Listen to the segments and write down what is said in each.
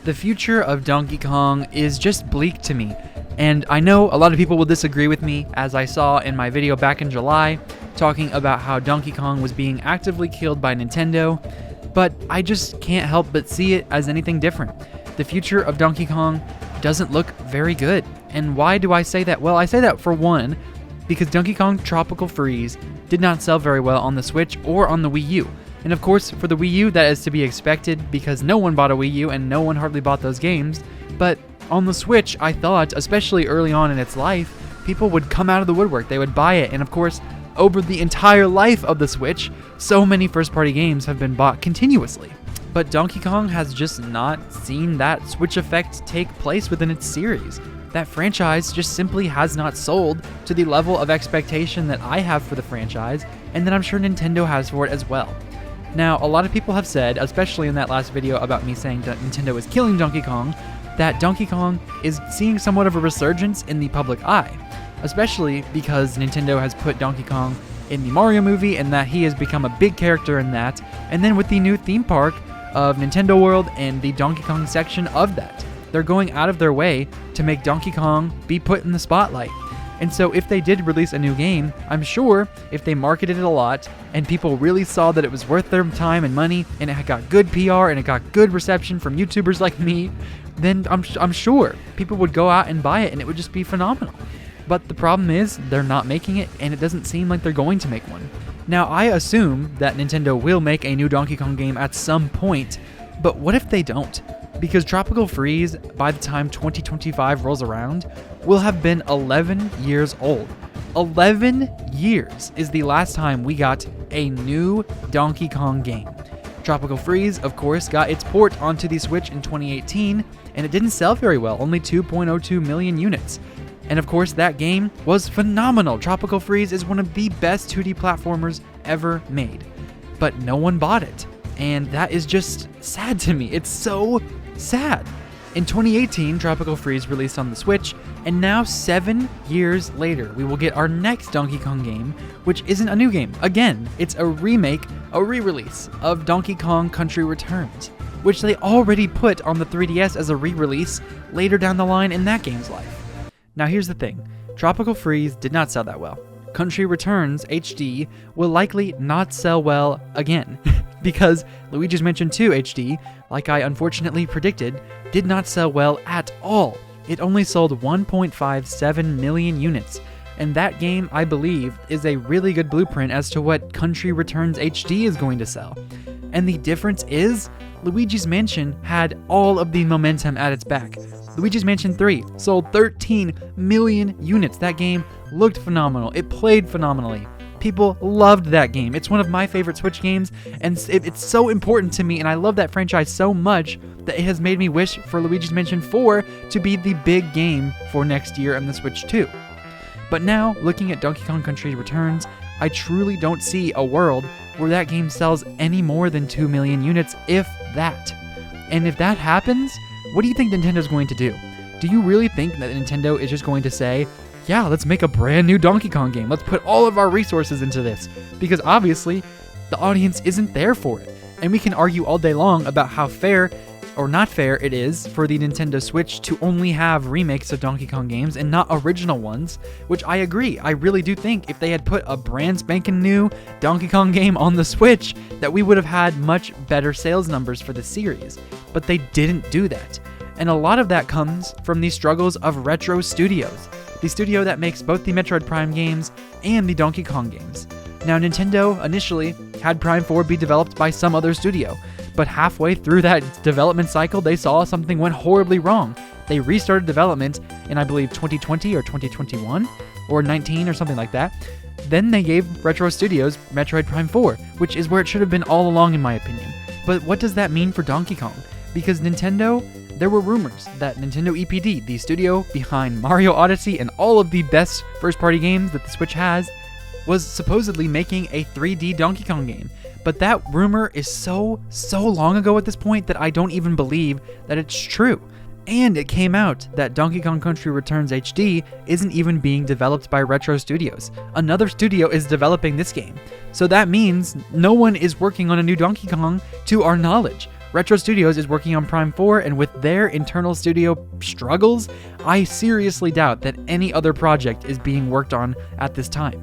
The future of Donkey Kong is just bleak to me, and I know a lot of people will disagree with me, as I saw in my video back in July, talking about how Donkey Kong was being actively killed by Nintendo, but I just can't help but see it as anything different. The future of Donkey Kong doesn't look very good. And why do I say that? Well, I say that for one, because Donkey Kong Tropical Freeze did not sell very well on the Switch or on the Wii U. And of course, for the Wii U, that is to be expected because no one bought a Wii U and no one hardly bought those games. But on the Switch, I thought, especially early on in its life, people would come out of the woodwork, they would buy it, and of course, over the entire life of the Switch, so many first-party games have been bought continuously. But Donkey Kong has just not seen that Switch effect take place within its series. That franchise just simply has not sold to the level of expectation that I have for the franchise, and that I'm sure Nintendo has for it as well. Now, a lot of people have said, especially in that last video about me saying that Nintendo is killing Donkey Kong, that Donkey Kong is seeing somewhat of a resurgence in the public eye, especially because Nintendo has put Donkey Kong in the Mario movie and that he has become a big character in that, and then with the new theme park of Nintendo World and the Donkey Kong section of that. They're going out of their way to make Donkey Kong be put in the spotlight. And so if they did release a new game, I'm sure if they marketed it a lot and people really saw that it was worth their time and money and it got good PR and it got good reception from YouTubers like me, then I'm sure people would go out and buy it and it would just be phenomenal. But the problem is they're not making it and it doesn't seem like they're going to make one. Now, I assume that Nintendo will make a new Donkey Kong game at some point, but what if they don't? Because Tropical Freeze, by the time 2025 rolls around, will have been 11 years old. 11 years is the last time we got a new Donkey Kong game. Tropical Freeze, of course, got its port onto the Switch in 2018, and it didn't sell very well, only 2.02 million units. And of course, that game was phenomenal. Tropical Freeze is one of the best 2D platformers ever made. But no one bought it. And that is just sad to me. It's so sad. In 2018, Tropical Freeze released on the Switch, and now 7 years later, we will get our next Donkey Kong game, which isn't a new game. Again, it's a remake, a re-release of Donkey Kong Country Returns, which they already put on the 3DS as a re-release later down the line in that game's life. Now here's the thing, Tropical Freeze did not sell that well. Country Returns HD will likely not sell well again, because Luigi's Mansion 2 HD, like I unfortunately predicted, did not sell well at all. It only sold 1.57 million units, and that game, I believe, is a really good blueprint as to what Country Returns HD is going to sell. And the difference is, Luigi's Mansion had all of the momentum at its back. Luigi's Mansion 3 sold 13 million units. That game looked phenomenal. It played phenomenally. People loved that game. It's one of my favorite Switch games, and it's so important to me, and I love that franchise so much that it has made me wish for Luigi's Mansion 4 to be the big game for next year on the Switch too. But now, looking at Donkey Kong Country Returns, I truly don't see a world where that game sells any more than 2 million units, if that. And if that happens, what do you think Nintendo's going to do? Do you really think that Nintendo is just going to say, yeah, let's make a brand new Donkey Kong game. Let's put all of our resources into this. Because obviously, the audience isn't there for it. And we can argue all day long about how fair or not fair it is for the Nintendo Switch to only have remakes of Donkey Kong games and not original ones, which I agree. I really do think if they had put a brand spanking new Donkey Kong game on the Switch, that we would have had much better sales numbers for the series. But they didn't do that. And a lot of that comes from the struggles of Retro Studios, the studio that makes both the Metroid Prime games and the Donkey Kong games. Now, Nintendo initially had Prime 4 be developed by some other studio, but halfway through that development cycle, they saw something went horribly wrong. They restarted development in, I believe, 2020 or 2021 or 19 or something like that. Then they gave Retro Studios Metroid Prime 4, which is where it should have been all along in my opinion. But what does that mean for Donkey Kong? Because Nintendo, there were rumors that Nintendo EPD, the studio behind Mario Odyssey and all of the best first-party games that the Switch has, was supposedly making a 3D Donkey Kong game. But that rumor is so long ago at this point that I don't even believe that it's true. And it came out that Donkey Kong Country Returns HD isn't even being developed by Retro Studios. Another studio is developing this game. So that means no one is working on a new Donkey Kong to our knowledge. Retro Studios is working on Prime 4, and with their internal studio struggles, I seriously doubt that any other project is being worked on at this time.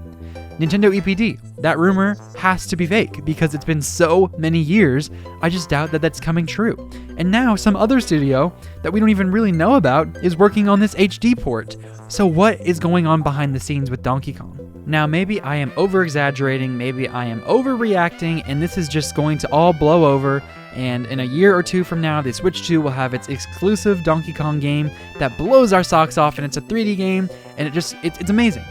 Nintendo EPD, that rumor has to be fake because it's been so many years, I just doubt that that's coming true. And now some other studio that we don't even really know about is working on this HD port. So what is going on behind the scenes with Donkey Kong? Now maybe I am over-exaggerating, maybe I am overreacting, and this is just going to all blow over, and in a year or two from now, the Switch 2 will have its exclusive Donkey Kong game that blows our socks off, and it's a 3D game, and it's amazing.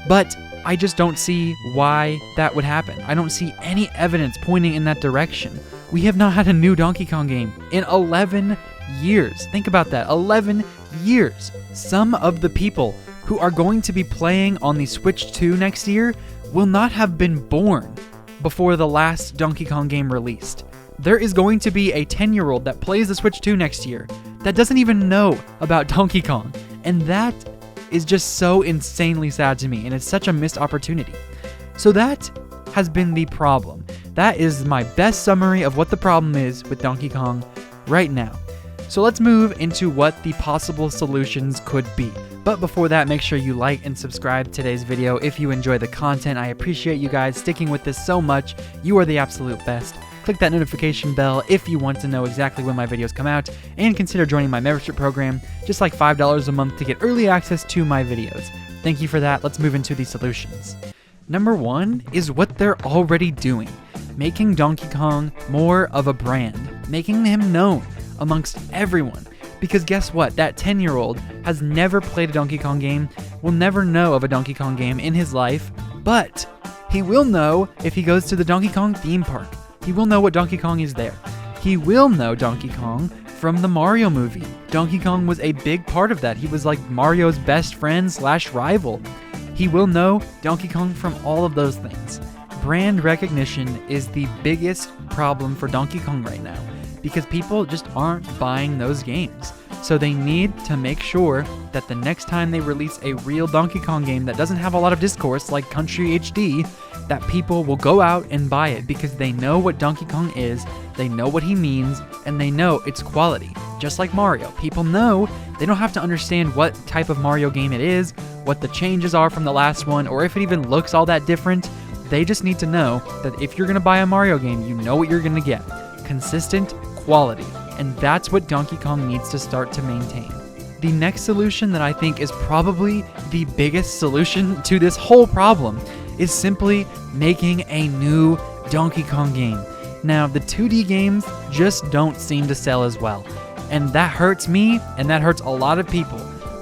But I just don't see why that would happen. I don't see any evidence pointing in that direction. We have not had a new Donkey Kong game in 11 years. Think about that, 11 years. Some of the people who are going to be playing on the Switch 2 next year will not have been born before the last Donkey Kong game released. There is going to be a 10-year-old that plays the Switch 2 next year that doesn't even know about Donkey Kong, and that is just so insanely sad to me, and it's such a missed opportunity. So that has been the problem. That is my best summary of what the problem is with Donkey Kong right now. So let's move into what the possible solutions could be. But before that, make sure you like and subscribe today's video if you enjoy the content. I appreciate you guys sticking with this so much. You are the absolute best. Click that notification bell if you want to know exactly when my videos come out, and consider joining my membership program, just like $5 a month to get early access to my videos. Thank you for that. Let's move into the solutions. Number one is what they're already doing, making Donkey Kong more of a brand, making him known amongst everyone. Because guess what? That 10-year-old has never played a Donkey Kong game, will never know of a Donkey Kong game in his life, but he will know if he goes to the Donkey Kong theme park. He will know what Donkey Kong is there. He will know Donkey Kong from the Mario movie. Donkey Kong was a big part of that. He was like Mario's best friend / rival. He will know Donkey Kong from all of those things. Brand recognition is the biggest problem for Donkey Kong right now, because people just aren't buying those games. So they need to make sure that the next time they release a real Donkey Kong game that doesn't have a lot of discourse like Country HD, that people will go out and buy it because they know what Donkey Kong is, they know what he means, and they know its quality. Just like Mario, people know they don't have to understand what type of Mario game it is, what the changes are from the last one, or if it even looks all that different. They just need to know that if you're going to buy a Mario game, you know what you're going to get. Consistent quality. And that's what Donkey Kong needs to start to maintain. The next solution that I think is probably the biggest solution to this whole problem is simply making a new Donkey Kong game. Now, the 2D games just don't seem to sell as well. And that hurts me, and that hurts a lot of people.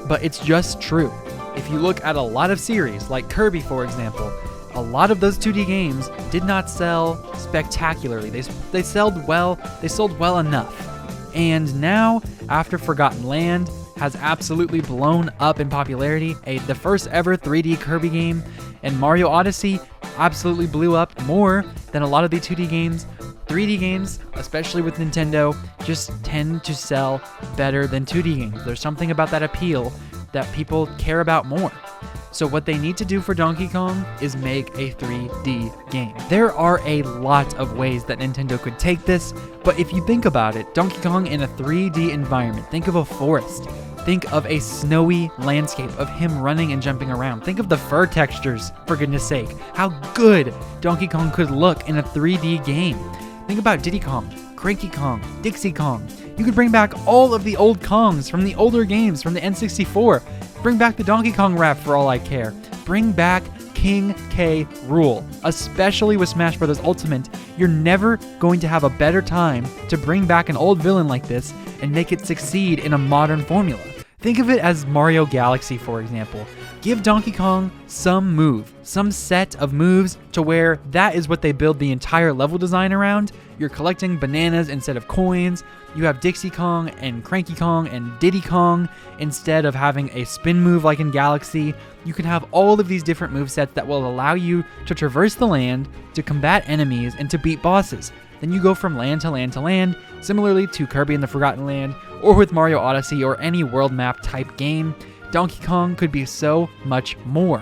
But it's just true. If you look at a lot of series, like Kirby for example, a lot of those 2D games did not sell spectacularly. They sold well enough. And now, after Forgotten Land has absolutely blown up in popularity, the first ever 3D Kirby game, and Mario Odyssey absolutely blew up more than a lot of the 2D games. 3D games, especially with Nintendo, just tend to sell better than 2D games. There's something about that appeal that people care about more. So what they need to do for Donkey Kong is make a 3D game. There are a lot of ways that Nintendo could take this, but if you think about it, Donkey Kong in a 3D environment, think of a forest. Think of a snowy landscape of him running and jumping around. Think of the fur textures, for goodness sake. How good Donkey Kong could look in a 3D game. Think about Diddy Kong, Cranky Kong, Dixie Kong. You could bring back all of the old Kongs from the older games, from the N64. Bring back the Donkey Kong rap for all I care. Bring back King K. Rool. Especially with Smash Bros. Ultimate, you're never going to have a better time to bring back an old villain like this and make it succeed in a modern formula. Think of it as Mario Galaxy, for example. Give Donkey Kong some set of moves to where that is what they build the entire level design around. You're collecting bananas instead of coins. You have Dixie Kong and Cranky Kong and Diddy Kong instead of having a spin move like in Galaxy. You can have all of these different movesets that will allow you to traverse the land, to combat enemies, and to beat bosses. Then you go from land to land to land, similarly to Kirby and the Forgotten Land, or with Mario Odyssey or any world map type game. Donkey Kong could be so much more.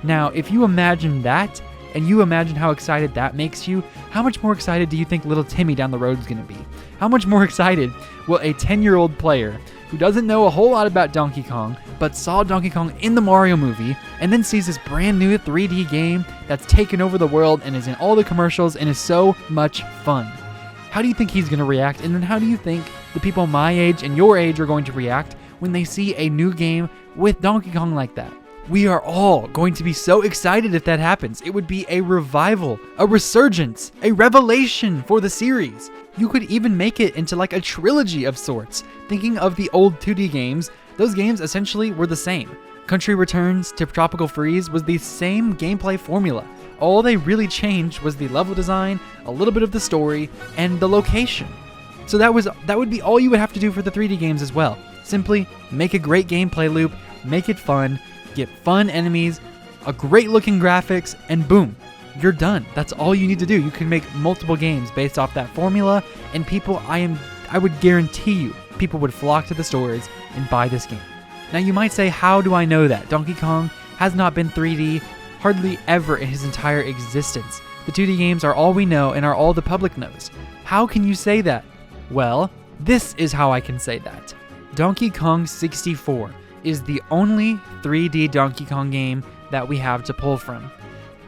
Now, if you imagine that, and you imagine how excited that makes you, how much more excited do you think little Timmy down the road is going to be? How much more excited will a 10-year-old player who doesn't know a whole lot about Donkey Kong, but saw Donkey Kong in the Mario movie, and then sees this brand new 3D game that's taken over the world and is in all the commercials and is so much fun? How do you think he's going to react? And then how do you think the people my age and your age are going to react when they see a new game with Donkey Kong like that? We are all going to be so excited if that happens. It would be a revival, a resurgence, a revelation for the series. You could even make it into like a trilogy of sorts. Thinking of the old 2D games, those games essentially were the same. Country Returns to Tropical Freeze was the same gameplay formula. All they really changed was the level design, a little bit of the story, and the location. So that would be all you would have to do for the 3D games as well. Simply make a great gameplay loop, make it fun, get fun enemies, a great looking graphics, and boom, you're done. That's all you need to do. You can make multiple games based off that formula, and people, I would guarantee you, people would flock to the stores and buy this game. Now you might say, how do I know that? Donkey Kong has not been 3D hardly ever in his entire existence. The 2D games are all we know and are all the public knows. How can you say that? Well, this is how I can say that. Donkey Kong 64 is the only 3D Donkey Kong game that we have to pull from.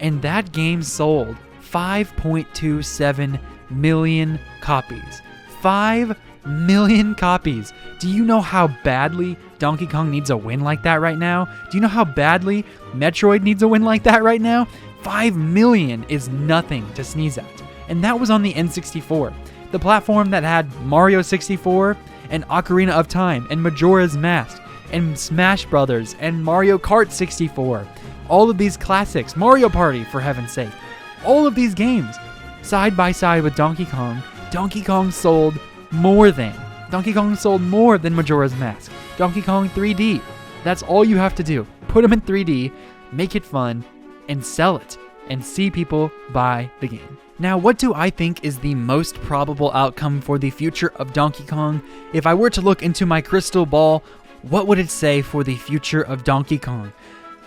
And that game sold 5.27 million copies. 5 million copies. Do you know how badly Donkey Kong needs a win like that right now? Do you know how badly Metroid needs a win like that right now? 5 million is nothing to sneeze at. And that was on the N64, the platform that had Mario 64 and Ocarina of Time and Majora's Mask and Smash Brothers and Mario Kart 64. All of these classics, Mario Party for heaven's sake. All of these games, side by side with Donkey Kong sold more than Majora's Mask. Donkey Kong 3D. That's all you have to do. Put them in 3D, make it fun, and sell it, and see people buy the game. Now, what do I think is the most probable outcome for the future of Donkey Kong? If I were to look into my crystal ball, what would it say for the future of Donkey Kong?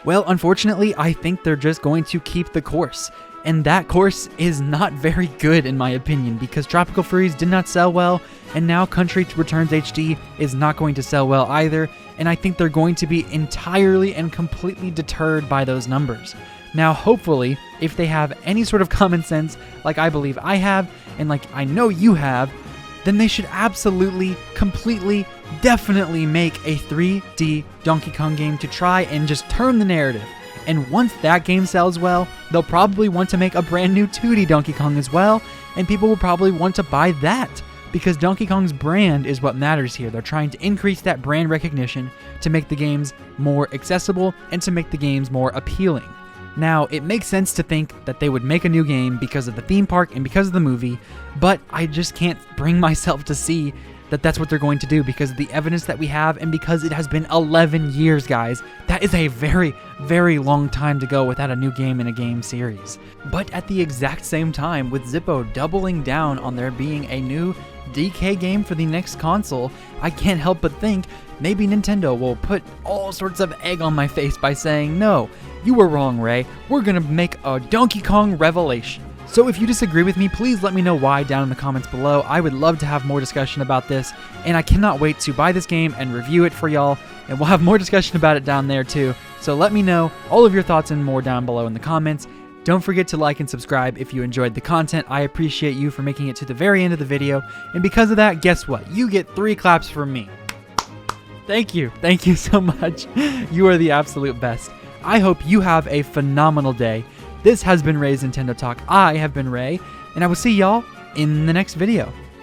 Well, unfortunately, I think they're just going to keep the course. And that course is not very good in my opinion, because Tropical Freeze did not sell well, and now Country Returns HD is not going to sell well either, and I think they're going to be entirely and completely deterred by those numbers. Now, hopefully, if they have any sort of common sense, like I believe I have, and like I know you have, then they should absolutely, completely, definitely make a 3D Donkey Kong game to try and just turn the narrative. And once that game sells well, they'll probably want to make a brand new 2D Donkey Kong as well, and people will probably want to buy that, because Donkey Kong's brand is what matters here. They're trying to increase that brand recognition to make the games more accessible and to make the games more appealing. Now, it makes sense to think that they would make a new game because of the theme park and because of the movie, but I just can't bring myself to see that that's what they're going to do because of the evidence that we have and because it has been 11 years, guys. That is a very, very long time to go without a new game in a game series. But at the exact same time, with Zippo doubling down on there being a new DK game for the next console, I can't help but think maybe Nintendo will put all sorts of egg on my face by saying, no, you were wrong, Ray. We're gonna make a Donkey Kong Revelation. So if you disagree with me, please let me know why down in the comments below. I would love to have more discussion about this, and I cannot wait to buy this game and review it for y'all, and we'll have more discussion about it down there too. So let me know all of your thoughts and more down below in the comments. Don't forget to like and subscribe if you enjoyed the content. I appreciate you for making it to the very end of the video, and because of that, guess what? You get 3 claps from me. Thank you so much. You are the absolute best. I hope you have a phenomenal day. This has been Ray's Nintendo Talk. I have been Ray, and I will see y'all in the next video.